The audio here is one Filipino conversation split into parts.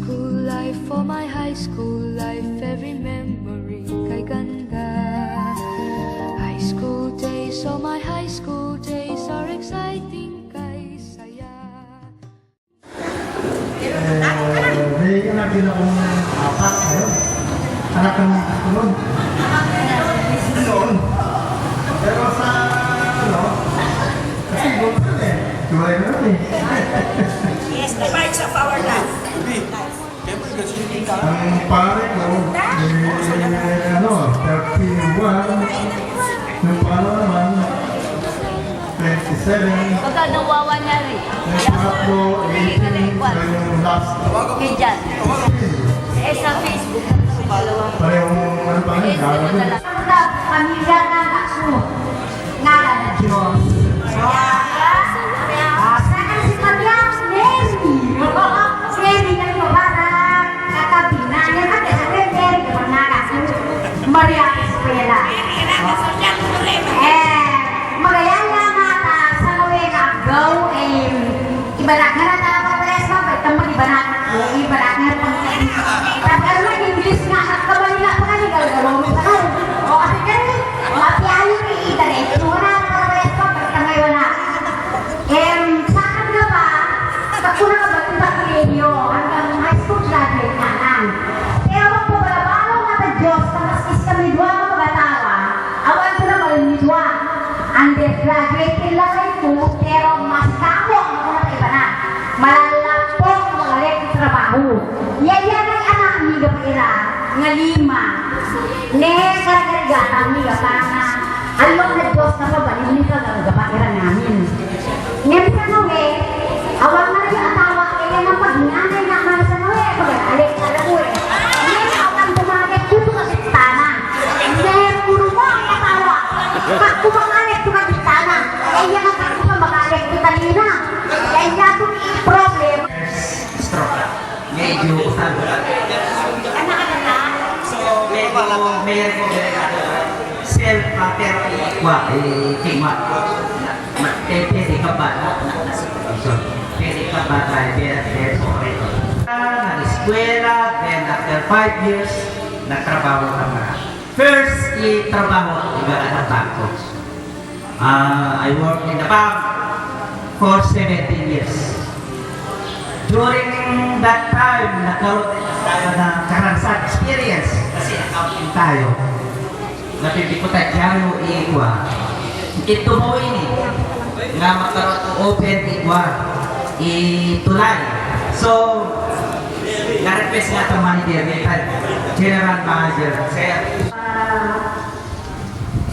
school life, for my high school life, every memory kay ganda. High school days, oh my high school days are exciting kay saya. May anak din akong apat ngayon. Anak ng gusto nun. Noon. Pero sa, kasi doon eh. Tuwalay na nun eh. Yes, the parts of our life. Ang pare ko, 31. Yung pala naman, 27. Pagka nawawa niya rin. Yung pangatlo, 18. Yung last. Okay, dyan. Eh, sa Facebook. Parehong ano pa rin, gagawin. Sa pamilya na ako, ngala na Diyos. Sana si Maria, Mary. Mary na yung parang katabi na. Yan natin, sa Mary, kapag nakas. Maria Escuela. Magayaya nga sa Novena, go, ibarak na na papares mo, ba't ibarak na ko, ibarak na pang-tain. Tapos ano na, English nga, at kabalila pa kani, gawin mo pa kayo. O kasi kani, mapiayo ni Italy, muna na papares mo, ba't ngayon na. Saan na ba, kakuna ka ba ito sa radio, hanggang high school graduate na lang. Pero kung pabalabalong na ta Diyos, kamaskis kami dua mga magatawa, awan ko na malinidwa. Undergraduate lang ito, pero mas kamo ang mga iba na. Malalapong mga lekong trabaho. Yan ay anak amiga pa ira, nga 5. Karagata amiga pa nga, along na Diyos na mabalin nito na mga pa ira namin. Ngayon sa nawe, awang na yung atawa, kaya nga pag-inanay na mga sa nawe, pag-alik na lang eh. Ngayon awang bumagay, kuto ka kitana. Ngayon, puro mo ang atawa. Kumangalit ito ka kitana. Kaya nga kako ka mag-alik ito talina. Kaya nga itong problem. Stroke. Medyo usado. So, medyo mayroon ko self-therapy kwa, tingwa. Pwede ka ba? Pwede ka ba tayo? Nag-eskwela, then after 5 years, nagtrabaho ka na. First, trabaho, iba na bangko. I worked in the bank for 17 years. During that time, nagkaroon tayo ng karanasan experience kasi accounting tayo. Napipiko tayo diyaro iikwa. Ito mo ini nga magkaroon ng open iikwa itulay. So, na-request nga itong manager, general manager.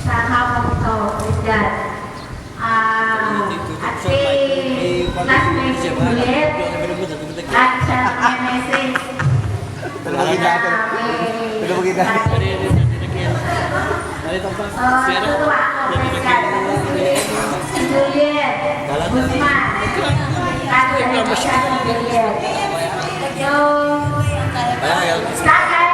Sa hapon ito, is that at si classmates ulit at sa MSS tutuwa ako si Juliet Guzman at sa Juliet yung sa akin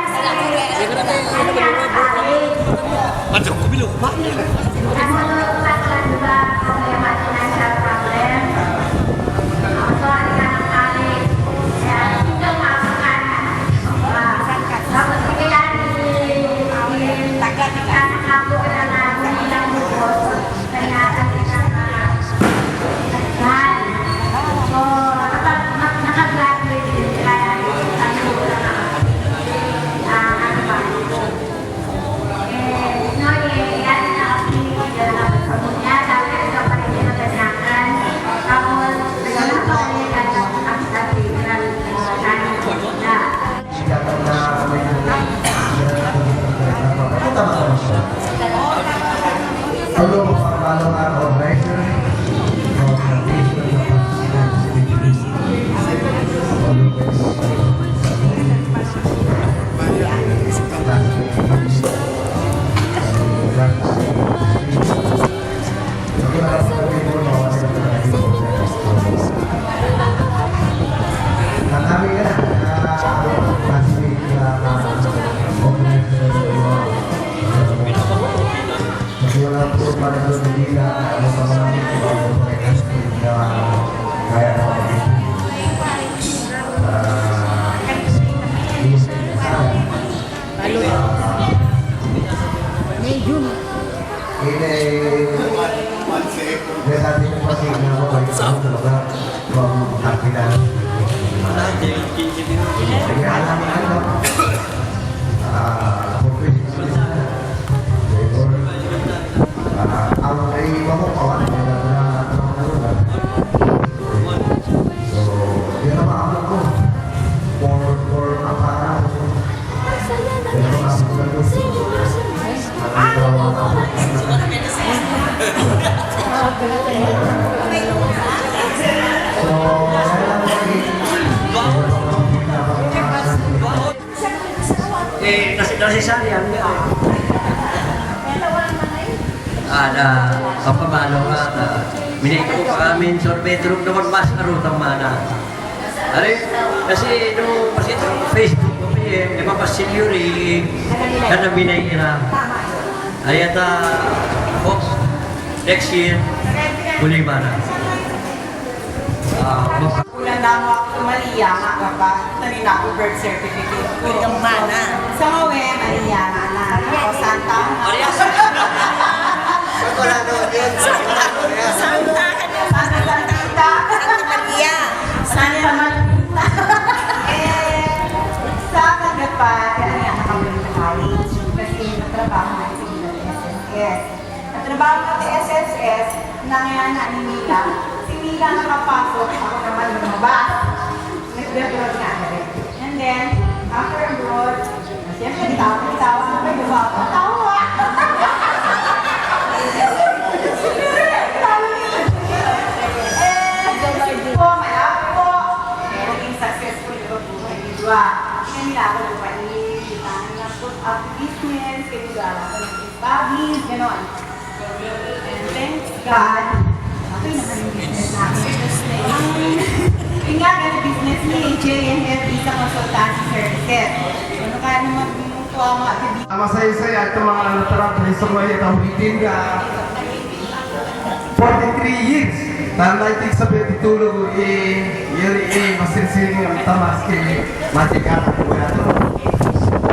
Kaya alam mo ano, ang ay makukawan na so, yun ang maamon ko. For kapara. Yun ang maamon ko. Nasisali yan. Kapamalo ka, minito ko pa kami sa bedroom naman mas arutang mana. Kasi nung kasi ito Facebook ko di ba pa seniori kana binay ira. Ayata next year muli mana. Ulan na mo ako Maria nga kapag tanin ako birth certificate ko. Yung mana. Sa ngawe, Maria nga na. Ako Santa. Maria. Santa Santa Maria. Santa Marita. Sa kagapat, kaya nga nakawin sa college. Kasi natrabaho na sa SSS. Natrabaho na sa SSS, nangayana ni Mila. Si Mila nakapasok, ako naman lumabas. Nag-abroad nga na rin. And then, after abroad, siyempre, tawa na may gawa ko. Tawa! Naging successful yung buhay ni Dua. Kaya nila ako lupain, kita na put up business, kaya nila ako nag-establish, gano'n. And thanks God, okay naman yung business namin. Yung nga ka business ni J&F sa consultancy services. Ano kaya naman tuwa mga kaibigan? Masaya-saya at mga natarap na sa mga itang bitin ka 43 years. Tanay sa petitulo yun masinsiling ang tamas kay matikata po yato.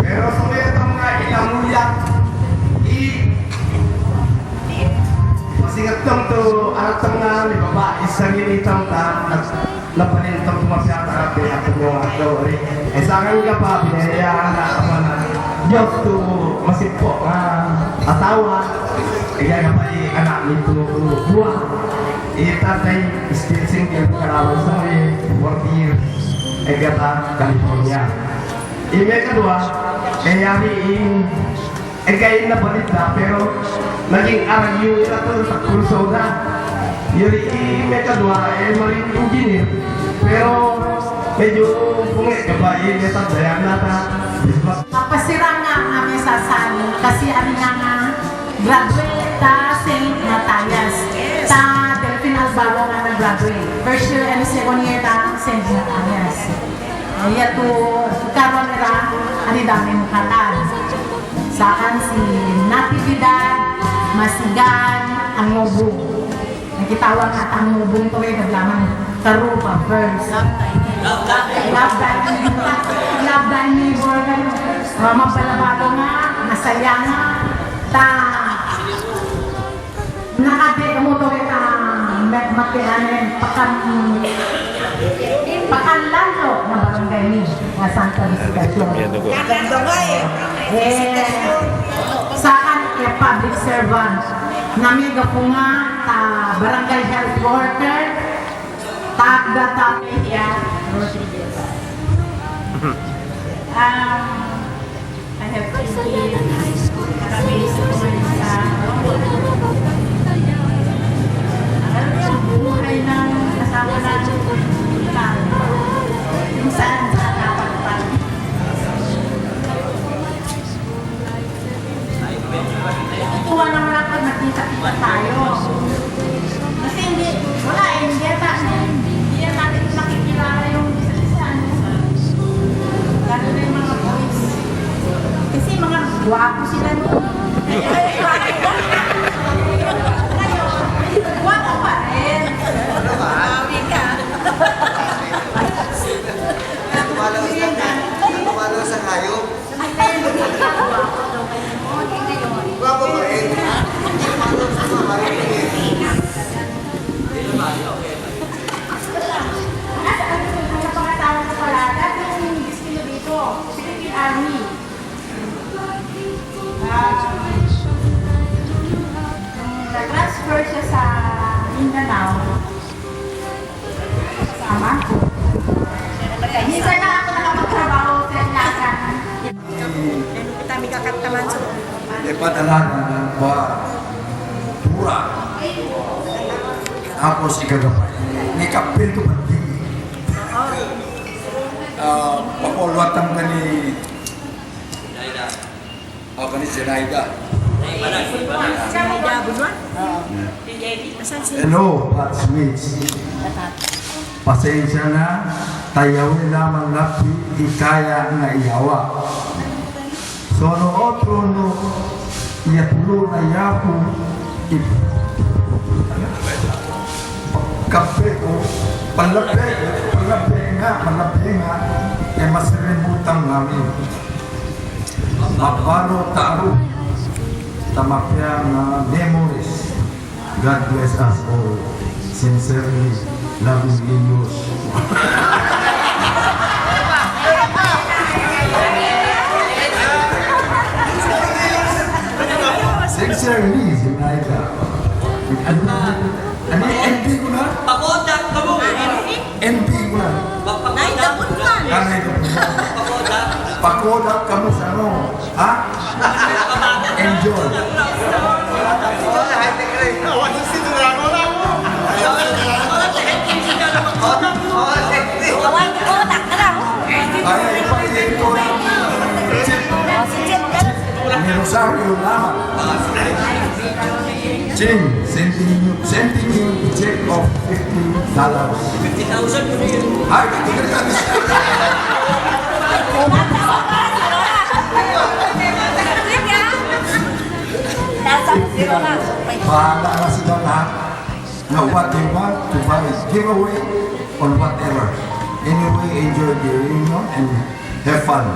Pero sa mga itong mga ilamuyak masingat tong to anak tong nga ni baba isang initang ta napanin tong tumasyata kape at mga dori. Sa akin ka pa binayaan na kapanan Diyos to masipok atawa. Kaya nga pa anak nito buwan. Tatay experiencing yung karawang sa may 40 years Egata, California. May kedua, kayari kain na balit na pero naging aragyo na ito sa kurso na. May kedua, marine engineer pero medyo pungit ka ba may tagdayan na ta. Mapasira nga kami sa sali kasi ari nga graduate ta St. Matthias. Ta Delphine Albago nga nag-graduate. First year and second year ta St. Matthias. Kaya to karon nila ani dami mo kalan. Saan si Natividad, Masigan, ang Ngobong. Nakitawag nga ang Ngobong to ay naglaman Karupa first. Love thy neighbor. Mapalabado nga, masaya nga. Ta nakade mo to ka makianen pakanlalo na barangay ni Santa Visitasyon. Saan public servant namiga po nga barangay health worker tagda tapia Rodriguez. I have two kids. Marami sa buhay ng kasama natin kung saan sa kapagpag. Tuwa naman ako nakita-kita tayo. Kasi hindi natin nakikilala yung isa-isa. Lalo na yung mga boys. Kasi mga guwapo sila noon. Guwapo pa rin. Mami ka. Tumalaw sa kayo. Guwapo pa rin. Tumalaw sa mga kayo. Ang pangatawag ko pala, dati yung Kataman sa Ipadalanan ng pura. Tapos ikagapay. Ni kapil ko pati. Papulwatan ka ni Zinaida. Sinida Bunuan. Hello, classmates. Pasensya na, tayawin lamang na ikaya na iyawa. Sono otro no iatulo na yaku kape ko palape nga e masirimutan namin. Mapano taro tamapya na memories. God bless us all. Sincerely, loving Ilyos. Sincerely, Zinaida. Ano NP ko na? Pakodak ka mo! NP ko na. Naida Bunuan. Nanay ko na. Pakodak ka mo sa ano? Ha? Enjoy. Kawan ko, tak na lang. Ay, ipagiging ko na. Ni Rosario Lama. Ching, sending you a check of $50. 50,000 mo yun. Ay, hindi ka na. Nasa zero lang. Bahala na sila lahat na what they want to buy is giveaway or whatever. Anyway, enjoy the reunion and have fun.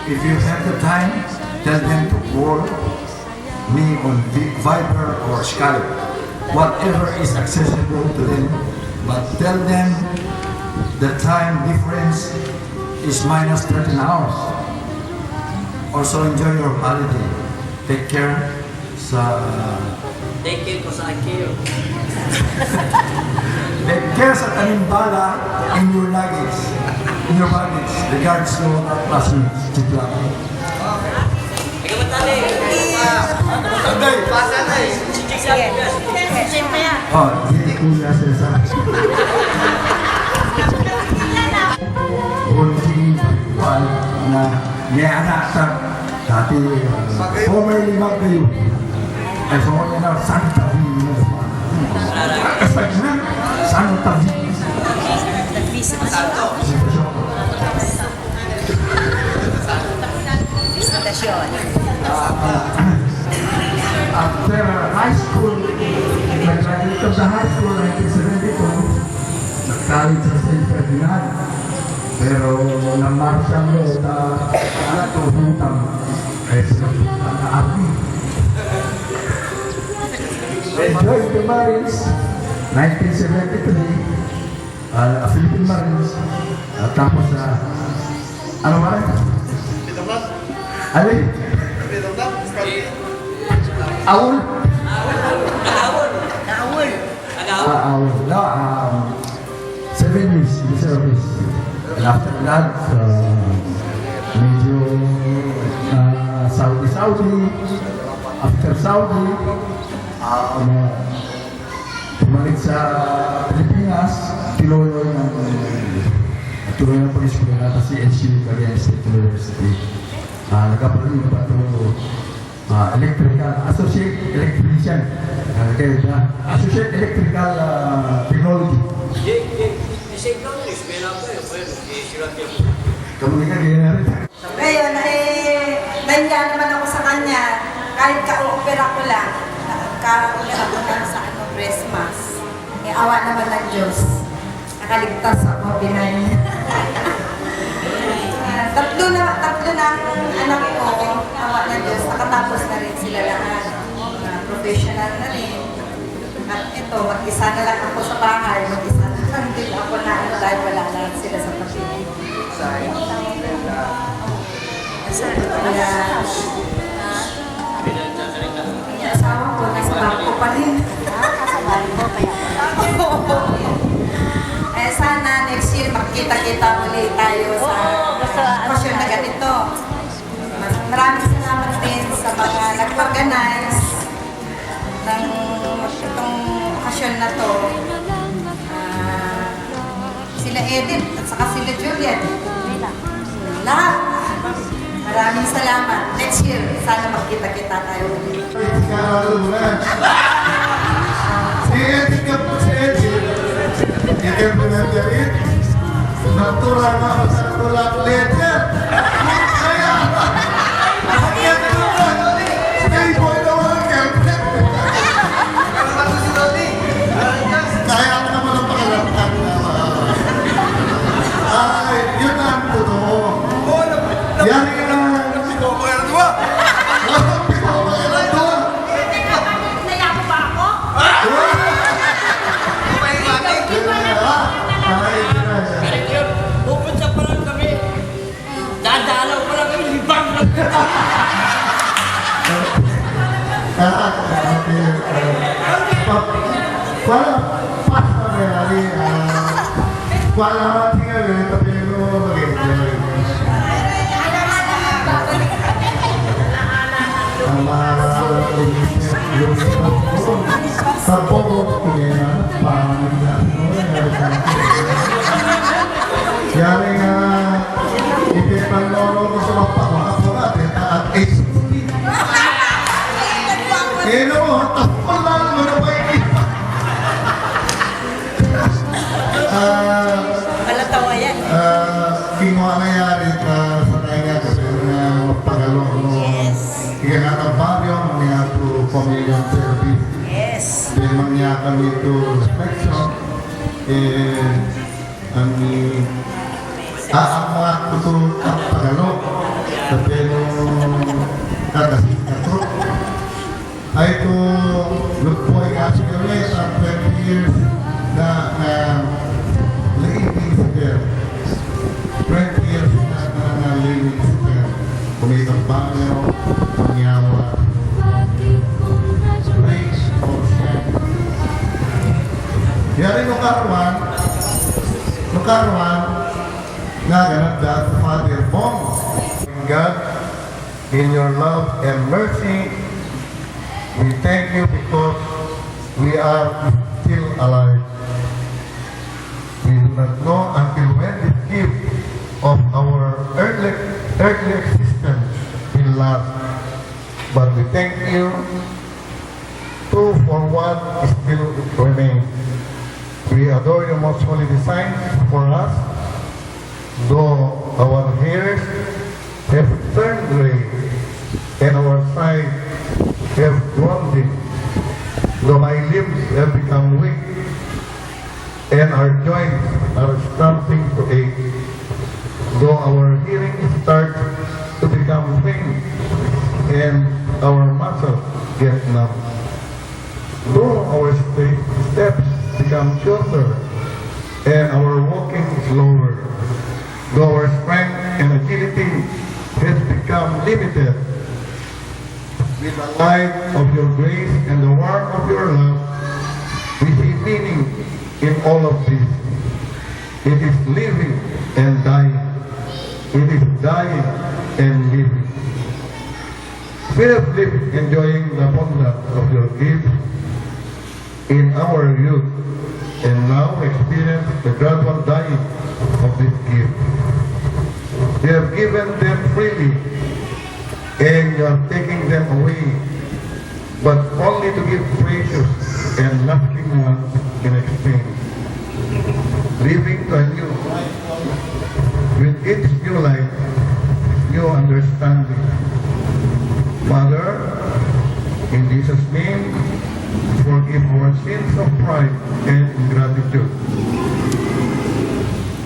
If you have the time, tell them to call me on Viber or Skype. Whatever is accessible to them, but tell them the time difference is minus 13 hours. Also enjoy your holiday. Take care sa Thank you po sa IKEA. take care sa tanimbala in your luggage. In your baggage. Regards to our classmates. Chitla. Ikaw ba tali? Sunday! Sige. Siyempre yan. Oh, hindi kuya sa Kunting pagpapal na may anak sa dati former limag kayo. Ay, former na Santa Vina. Kasag na Santa Vina. Visitasyon. After high school, nag-graduate ko sa high school 1972, nag-college sa St. Ferdinand. Pero namarsyang mo sa anak ko hutang ay sinabutan na army. Enjoy the Marines, 1973, Philippine Marines, tapos ano ba rin? Alin? Aul? Naawol. Aul. No, 7 years in the service. And after that, medyo Saudi. After Saudi, bumalik sa Pilipinas, tuloy ng pag-eskwela natin si NCU Cagayan State University. Nagkapalit pa ito associate electrician. Associate electrical technology. Kamulikan ganyan na rin. Ngayon, nanya naman ako sa kanya. Kahit ka-opera ko lang, ka-opera ko lang sa breast mask. Awa naman ng Diyos. Nakaligtas ako, binay. Tatlo na ang anak ko, awa ng Diyos, nakatapos na rin sila lahat. Professional na rin. At ito, mag-isa na lang ako sa bahay, mag-isa na lang din ako na dahil wala na sila sa tabi. Kaya, yung asawa ko, nasa bangko pa rin. Nasa bangko, kaya eh, sana next year makita-kita ulit tayo sa okasyon na ganito. maraming salamat din sa mga nag-organize ng itong okasyon na to. Sila Edith at saka sila Juliet. Lahat. Maraming salamat. Next year, sana magkita-kita tayo ulit. Si Edith nga po si Edith. Hindi mo na diyan. Natura nga ako sa tulak letter. Kaya, nakakita ko ba? Stay boy na walang girlfriend. Kaya ako naman ang pakalapag na ay, yun na ang totoo. Yan ka na. Pito ko yan doon. Pito ko yan doon. Nayako ba ako? Pupunta pa lang kami. Dadalaw pa lang kami. Libang lang. Kuala pas na nangyari. Kuala naman tinggal tapi lu mag-enjoy. Yari nga ipipan lolo ko sa mapakakako natin at HCD. Ano mo, tapon lang mo na ba ipipan? Palatawa yan. Kinuha nangyari sa kanya kasi na magpagalo. Ikanat ang baryo, mga to pamilya service. Yes. Memang niya kami to inspection. Ang mga tuto ang pagalo. Tapi nung kakasih kato. Ay to lugpoy nga siguro sa 20 years na living there. 20 years na living there. Kumitang banyo, pangyawa. Praise for shame. Yari nukarwan, nga ganun dahil Father Bong. God, in your love and mercy, we thank you because we are still alive. We do not know until when this gift of our earthly existence will last. But we thank you too for what still remains. We adore your most holy design for us, though our hairs have turned gray and our sight have grown dim, though my limbs have become weak and our joints are starting to ache, though our hearing starts to become faint and our muscles get numb, though our steps become shorter and our walking is slower, though our strength and agility has become limited. With the light of your grace and the warmth of your love, we see meaning in all of this. It is living and dying. It is dying and living. We have lived enjoying the abundance of your gift in our youth, and now experience the gradual dying of this gift. You have given them freely, and you are taking them away, but only to give precious and lasting ones in exchange. Living to a new life, with each new life, new understanding. Father, in Jesus' name, forgive our sins of pride and ingratitude,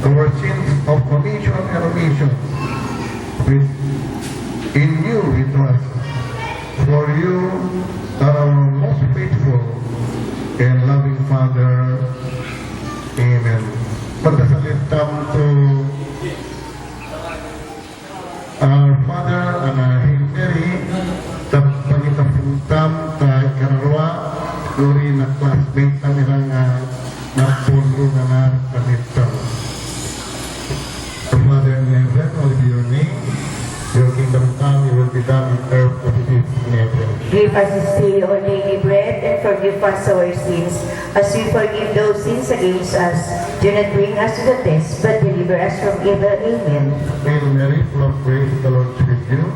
our sins of commission and omission. In you we trust, for you are our most faithful and loving Father. Amen. Pagkasalitam to our Father and our Mary, pagkitapuntam tayo kararwa, Luri na classmate na nilang napuno na kanito. The Father in heaven, all be your name. Your kingdom come, your will be Give us this day our daily bread, and forgive us our sins, as we forgive those sins against us. Do not bring us to the test, but deliver us from evil. Amen. Hail Mary, full of grace, the Lord is with you.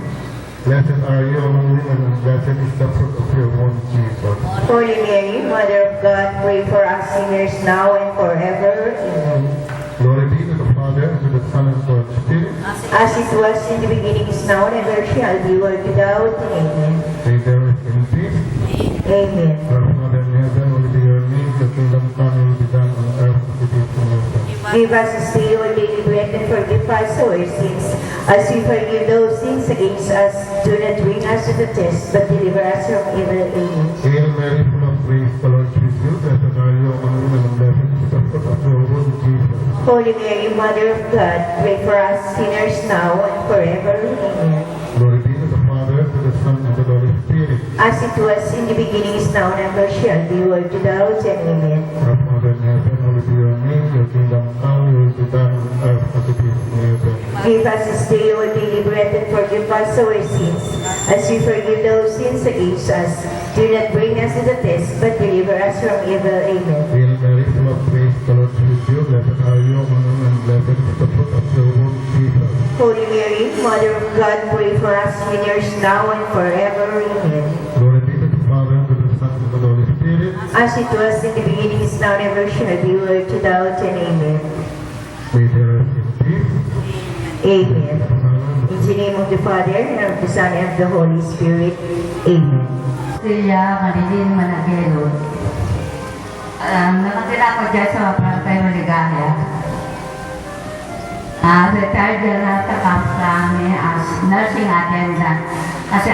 Blessed are you among women, and blessed is the fruit of your womb, Jesus. Holy Mary, Mother of God, pray for us sinners now and forever. Amen. Glory be to the Father, and to the Son, and to the Spirit. As it was in the beginning, is now, and ever shall be, world without end. Amen. May there rest in peace. Amen. Our Father in heaven, hallowed be your name. Your kingdom come, will be done on earth as it is in heaven. Give us this day our daily bread, and forgive us our sins, as we forgive those sins against us. Do not bring us to the test, but deliver us from evil. Amen. Hail Mary, full of grace, the Lord is with you. Blessed are you among women, and blessed is the fruit of your womb, Jesus. Holy Mary, Mother of God, pray for us sinners now and forever. Amen. Glory be to the Father, to the Son, and to the Holy Spirit. As it was in the beginning, is now, and ever shall be, world without end. Amen. Our Father in heaven, hallowed be your name. Your kingdom come, will be done on earth as it is in heaven. Give us this day our daily bread, and forgive us our sins, as we forgive those sins against us. Do not bring us to the test, but deliver us from evil. Amen. Hail Mary, full of grace, the Lord is with you. Blessed are you among women, and blessed is the fruit of your womb, Jesus. Holy Mary, Mother of God, pray for us sinners now and forever. Amen. Glory be to the Father, and to the Son, and to the Holy Spirit. As it was in the beginning, is now, and ever shall be, world without end. Amen. May there rest in peace. Amen. In the name of the Father, and of the Son, and of the Holy Spirit. Amen. Silya Marilyn Managelo. Nakatira ko dyan sa Barangay Maligaya. Retired na takap kami as nursing attendant kasi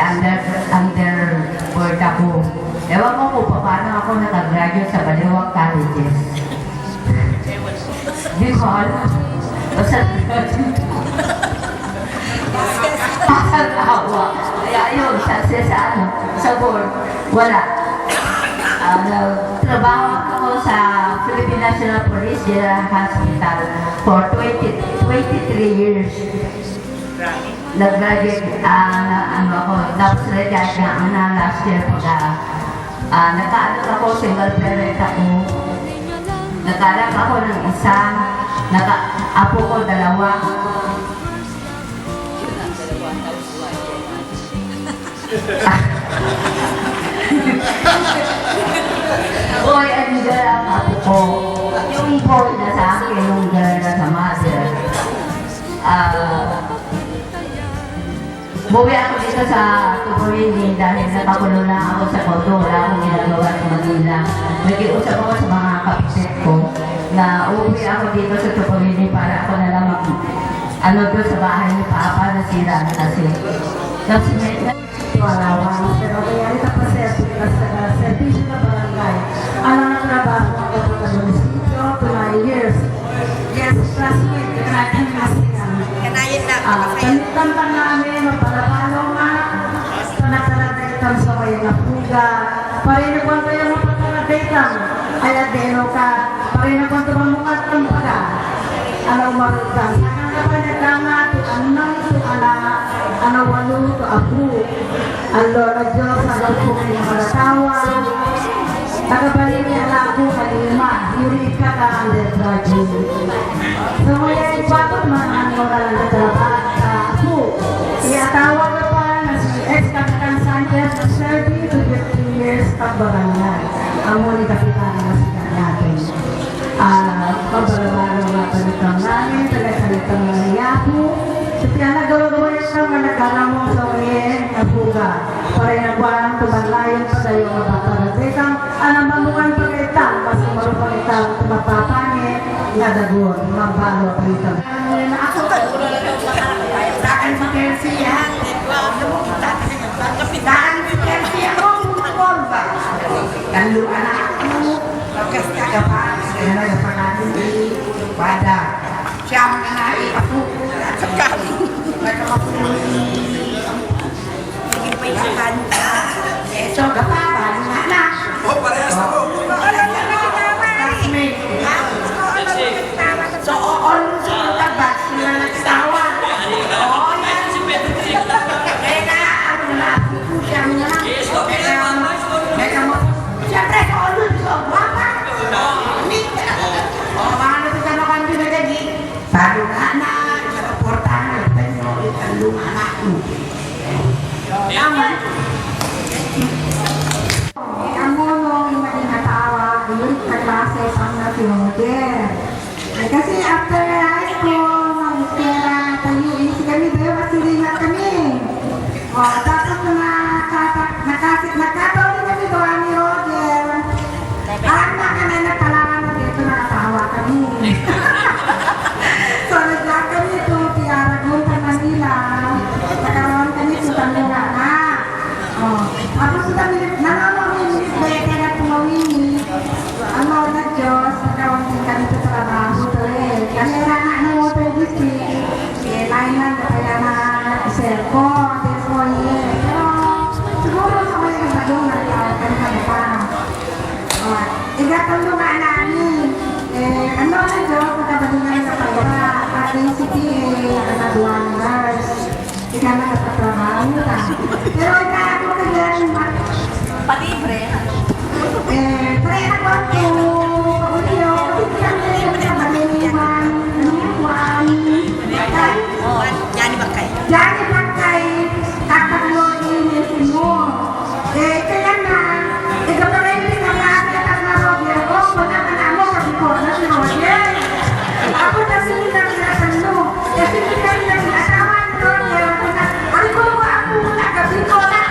underboard ako. Ewan ko po paano ako nakagraduate sa Baliwag Colleges. Di ko alam. Basta graduate ko. Pasal awa. Kaya yun, sa board, wala. Trabaho ako sa Philippine National Police General Hospital for 23 years. Nag-graduate, tapos retire na last year nagkaanak ako, single parent ako. Nagkaanak ako ng isa, apo ko 2. Boy, ang girl ang apo ko. Yung boy na sa akin, yung girl na sa mother. Buwi ako dito sa Tupurini dahil nakakulo lang ako sa koto. Wala akong ginagawa sa Manila. Nag-iusap ako sa mga kapisit ko na uuwi ako dito sa Tupurini para ako na lang doon sa bahay ni Papa na sila kasi may Wala-wala. Pero kaya ito pa servisyo na barangay. Alam na trabaho ako sa munisipyo, 9 years. Yes, classmate, kanayin na. Tantang namin, mapalapalo nga. Panagtalagaytan sa may napuga. Parinagwan kayo mapagtalagaytan. Ay adeno ka. Parinagwan ka mamukat ang paga. Alaw marutan. Saan ka pa nagkama, anang walo to apu. Ang Lord of Diyos, alaw ko kayo malatawa. Tagabalik niya ako kanima. Yurit ka ka undergraduate. So ngayon, bakit man ang oral na talabat sa apu? Iatawag ka pa na si ex-Kapitan Sanchez na serve to 15 years pagbarangay. Ang muli kapitan na siya natin. Pagbarangay nga palitang namin, taga-salitang nangyayako. So pinagawa-gawa niya siya nga nagkaramong sa uyin, nabuga. Para nagwarang tumalayon pa sa iyong mapaparatikan. Alam mamukan pagkaitan, mas marupang itang tumapapangit, nadagon, mabalo pagkaitan. Ako, daan sa Kelsey, ha? Daan sa Kelsey ako, kumapon ba? Kaluan na ako, pagkastagapan, kaya nagapanganin pada. Siyam na na ako, sakali. Naging pailakan. So, kapapan nga na. Parehas ako. So, on sa labas sila nagsawa. Kaya na, ano na, siyam na lang. yung anak mo. Tama. Ang mono, yung maging natawa, yun sa klase ang na-future. Kasi after high school, mag-iskera, tayo, si kami doon, masiringat kami. Tapos nakataon din kami doon ni Roger. Ang nakalangan na dito, nakatawa kami. So, naglag kami ito, Piaragon sa Manila. Nakaroon kami sa Tanunga na. Tapos kami, nanamamimit ba yung kaya tumawini. Ang mga na Diyos, nakaroon din kami sa trabaho to eh. Kasi na ng water district, lain lang kaya na isel ko, therefore pero siguro sa mga nagagong nagkakaroon kami pa. Igatulungan namin. Ano na Diyos, nakabalingan sa pagkara. At yung CPA, nagaduan nurse. Ika na nakatrabaho ka. Pero ika ako kagaling Palibre. Pre ako ako. Pagulio. Hindi kami nakabalingan. Jani Bakay. Jani Bakay. Kakagloin mo. Kaya na. Ika pa rin din ang nakakita na Roger. Wala ka na mo. Sabi ko na si Roger. Ako na sinitang natanlo. Kasi hindi kami nag-asawa ni Roger. Ay ko ba ako na gabi ko na.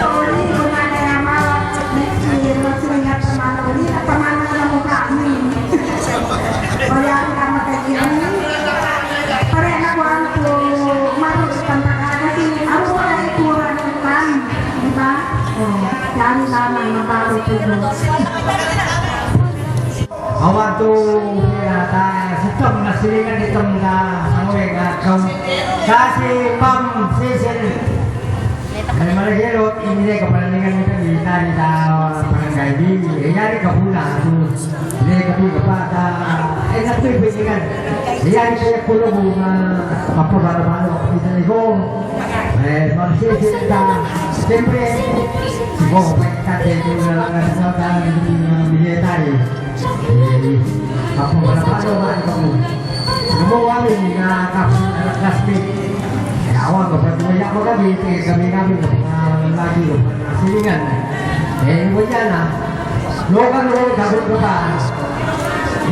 Sorry, wala na naman. Next year, magsiringat sa mga uli. At pamana na mukha mo. Kaya ka magkagilan. Pare na ko ang po marustan na ka. Kasi ako wala itura ng pan. Diba? Yan lamang mabago po doon. Awan tu sistem nasilingan itong na sangoy nga kasi pam season ay malagero ini ka panalingan nito di tadi sa barangay di yari ka pula tu di ka pula pa ta ay natuloy bisikan yari ka pulo mo mapapalabalo isa ni ko pam season ta siyempre siguro may kate na lang sa ta military ako malabalo ba ito mo gumawa kami na classmate kaya awan ko patuloy ako kami namin lagi ko silingan wala na lokan gabot ko pa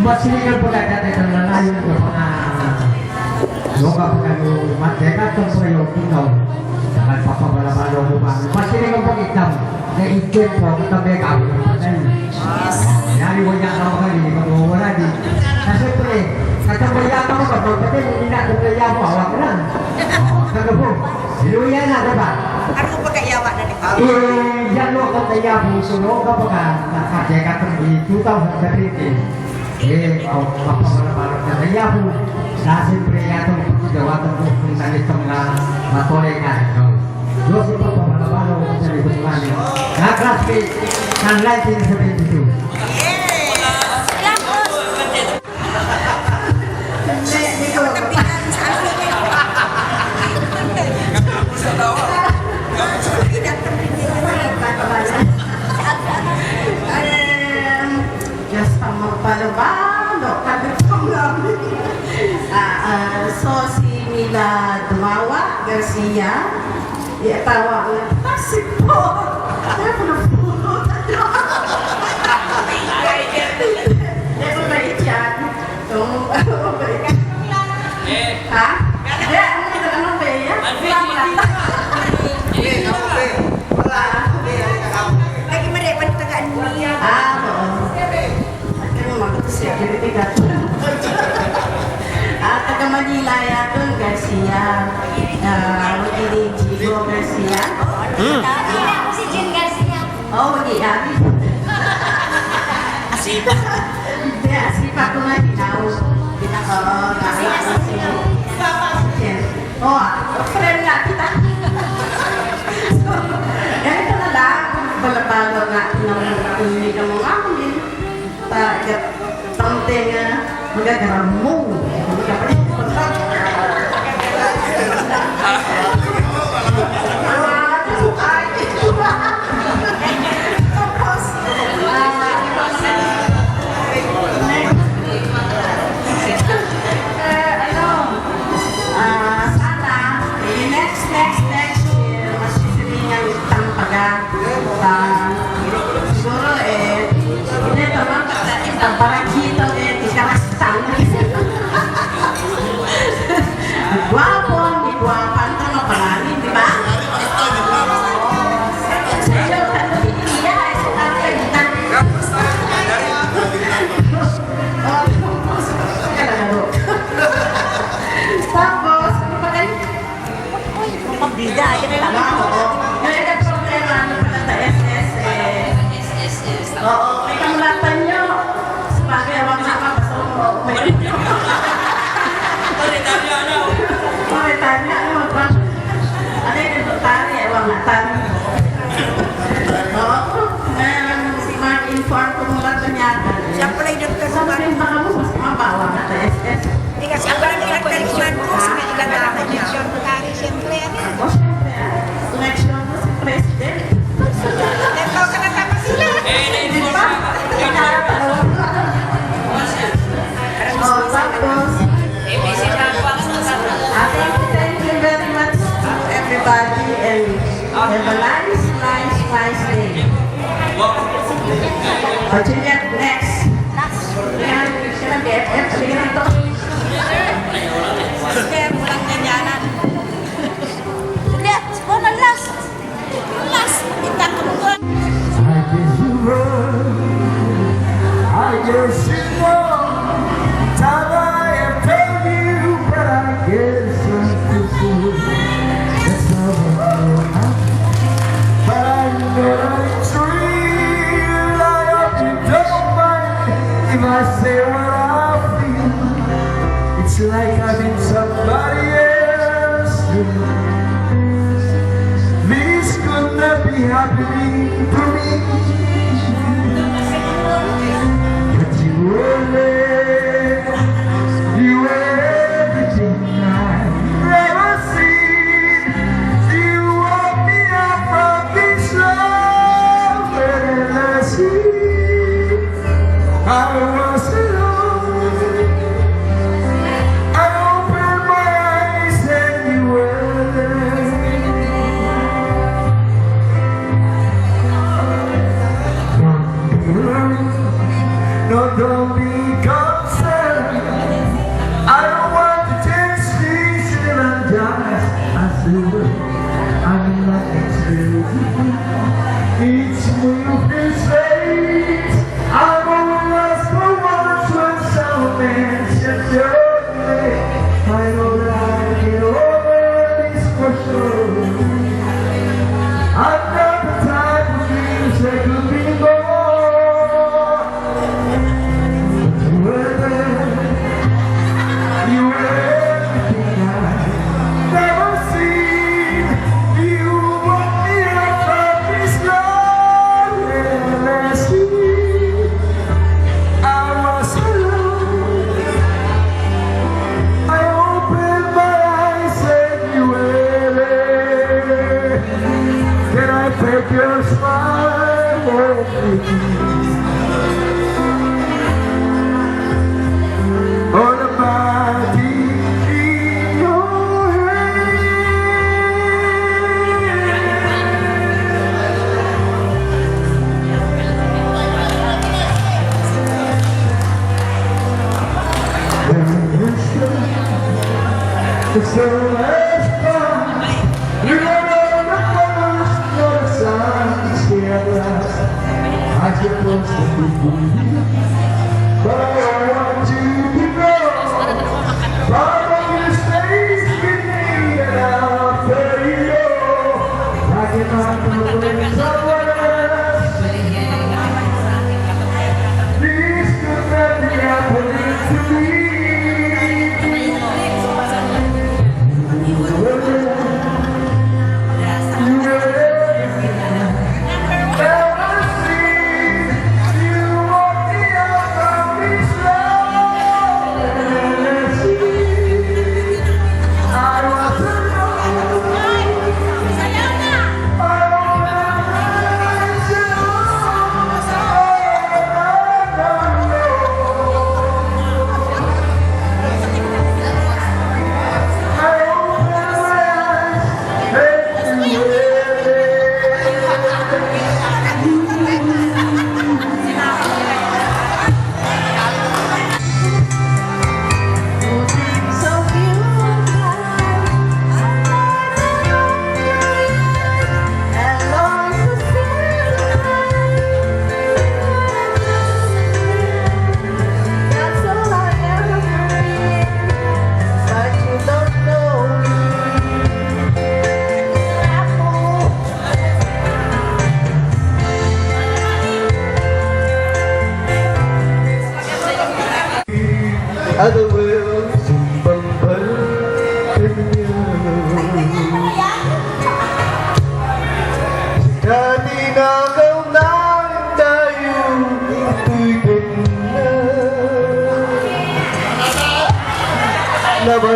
masilingan po na dati ng lalayon ko mga loka po na matekat ko po yung tingnaw dapat papabalabalo ko pa masilingan po itam na itin po katabi kami Yari mo niya ako kali, mag-uwala di. Kasi pre, katamaya ka mo ba? Pagkatay, hindi na katamaya mo, hawak lang. Kaga po, sinuya na, diba? Ano mo pagkayawa na nito? Yan mo ka tayo po, suno ka pa ka, nakakaya ka di 2013. Papamalapalap ka tayo po. Na siyempre yatong pagkagawatan ko kung saan itong matulay ka. Diyos yung papamalapalo kung saan itong mani. Na-classmate ng 1972. So si Mila Dumawa Garcia, tawa ko, kasi po, kaya po nagpulot. Kaya po bait yan. Ha? Kaya, anong ba yan? Lagi mali, panitagaan mo niya. Oo. At kami mag-security ka. Taga Manila yaton Garcia. Magiging Jigo Garcia. Ako si Jen Garcia. Mag-iari. Asipa. Hindi, asipa ko nga binaw. Friend nga kita. Ganito na lang. Balabalo nga hindi ka mo nga din. Tante nga magagaram mo. Hindi ka pa rin. Tanya mo ba? Ano yung tani? Ewan nga tani. Ma-inform ko mula ito niya. Siyempre, Dr. Sabi baka mo, mas mabawa na sa SS. Kasi ang parang pinagkalimutan ko sa kailangan niya. Siyempre, O syempre, election mo si President. ito ka na tapos sila. Di ba? Tapos, thank you very much everybody and have a nice day. Juliet, next. Yan, sila BFF, sige na ito. Kaya walang ganyanan. Juliet, oh, na last. Last, itatulungan. I guess you know time I have told you, but I guess I'm too soon. That's how I know. But I know that it's real. I hope you don't mind if I say what I feel. It's like I'm in somebody else. This could not be happening to me. But you were there. You were everything I've ever seen. You woke me up from this love and I see I was alone. I opened my eyes and you were there. No, don't be concerned. I don't want to change things and just as you were. I'm not expecting each move is fate. I'm only lost for once when some mentions your name. I know that I get over this for sure. I'm not the type of dreams that could be more. You were everything I've never seen. You woke me up from this love and I see I was alone. I opened my eyes and you were there. Can I take your smile home with me? All the body in your hand. The sun has come. You don't know the colors, nor the sun is here at last. I just want to be with you, but I want you to know. Probably stays with me and I'll tell you. I cannot go with someone else. This could not be happening to me. Never seen you walk me out from this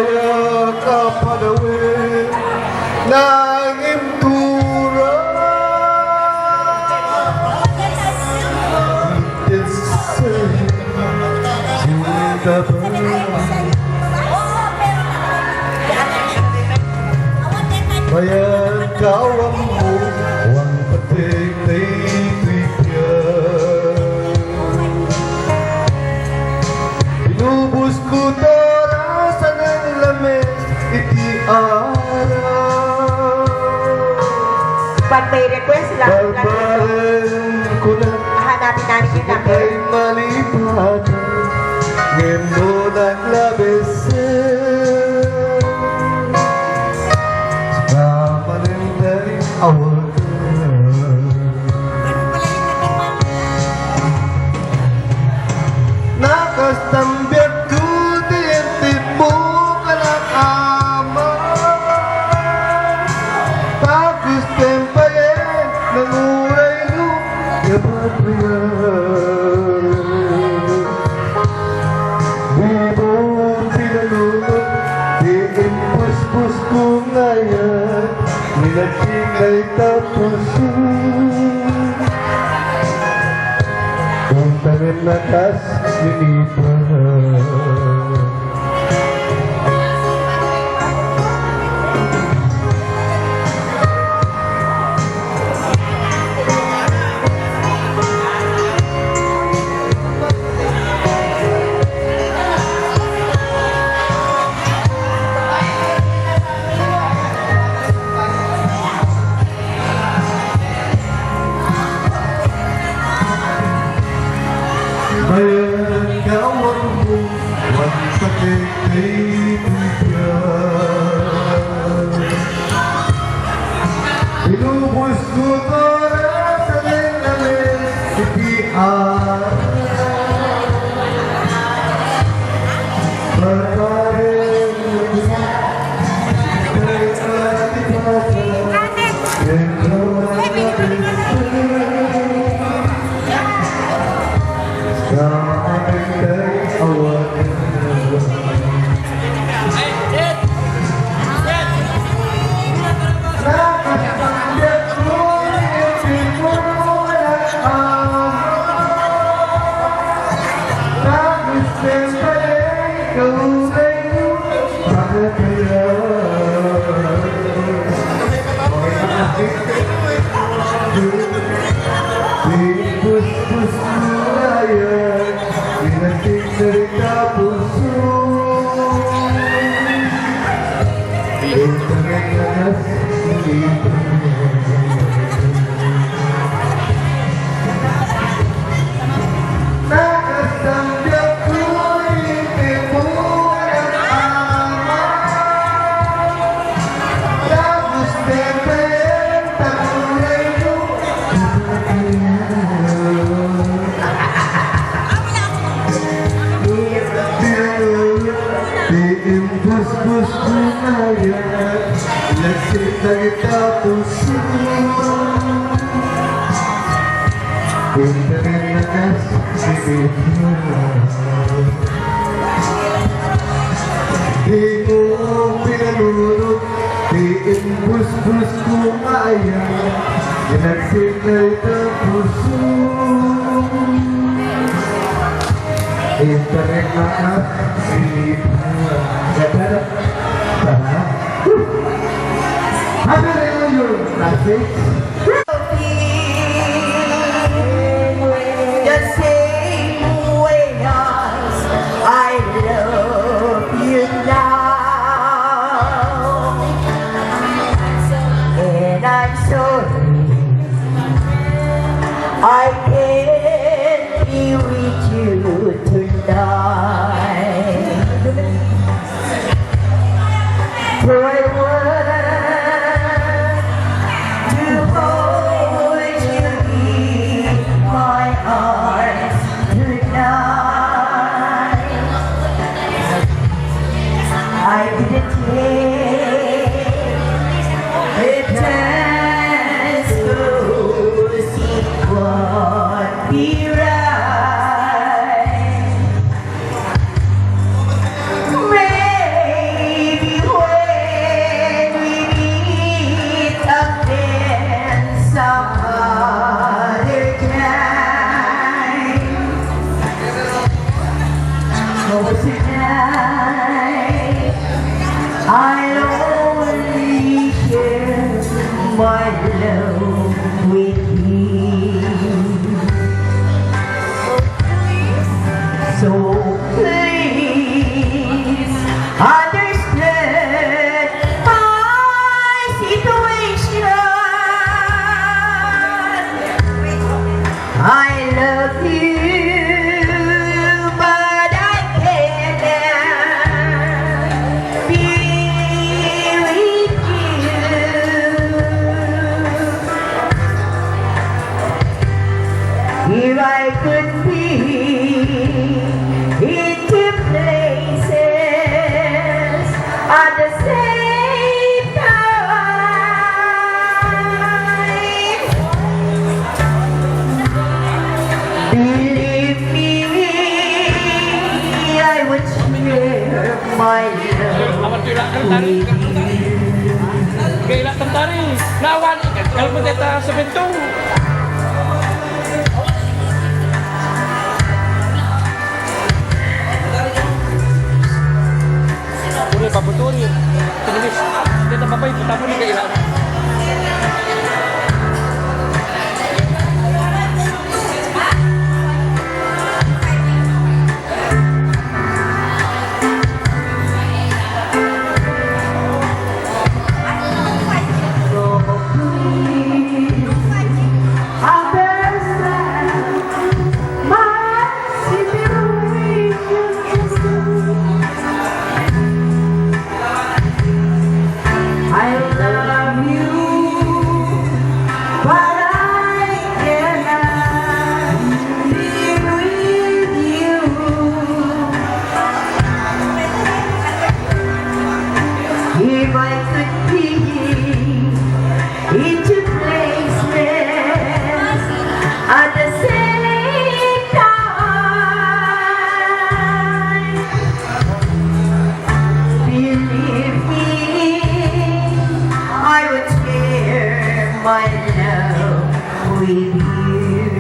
Kaya kapanawin ng imtura Sinta ba Bayan kawang mo Huwag patik na itwipyan Inubos ko torasan ng lamig Iti araw Pag may request lang, Barbaran ko na hanapin namin yung number. Ay malipatan Ngayon mo ng labesan Mamalindari awakan Nakastambyak ko Tintip mo ka ng ama Tapos tempayin Ng uray ko Yabat mo yan Di mo pinalunod Di impus-pus ko ngayon Nilagkikay tapos Kung tanim na kas Sinipan Bayan gawang mo Huwag patik na itwipyan Inubos ko torasan ng lamig Iti araw Barbaran Kay atipatan Kendo ang labisan Sa aking kay awakan Nakasambyak ko Itin mo ng ama Tapos siyempre Kaulay mo Bakit kaya Pus-pus mulayan Pinagting dari kapuso Internet nanas Nakasambyak ko Itin mo ng ama Tapos tepen Takulay mo Diimbus-bus ko ngayon Nagsit na kita puso Internet na kasinip Di mo pinalunod Diimbus-bus ko ngayon Nagsit na kita puso Internet na kasinip Ganda na Happy New Year, classics! The same way as I love you now. And I'm sorry I can't be with you tonight. For I want to hold you in my arms tonight. I didn't take the chance to see what be right. Maybe Awat tulak tentari. Kaila tentari. Nawan kalau kita sebentong. Boleh paputuri. Tulis. Kita apa itu tamu ni kaila. If I could be in two places at the same time, believe me, I would share my love with you.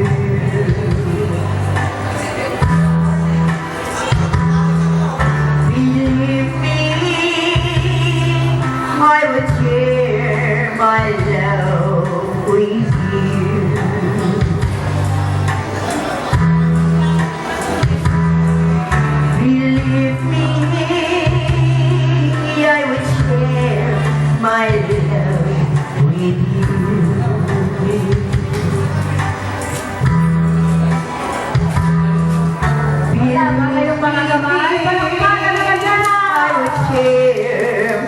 Believe me, I would share my love with you. Believe me, I would share my love with you. Tama kayong mga kamay. Palakpakan na dyan. I would share.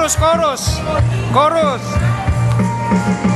Chorus, chorus. Chorus.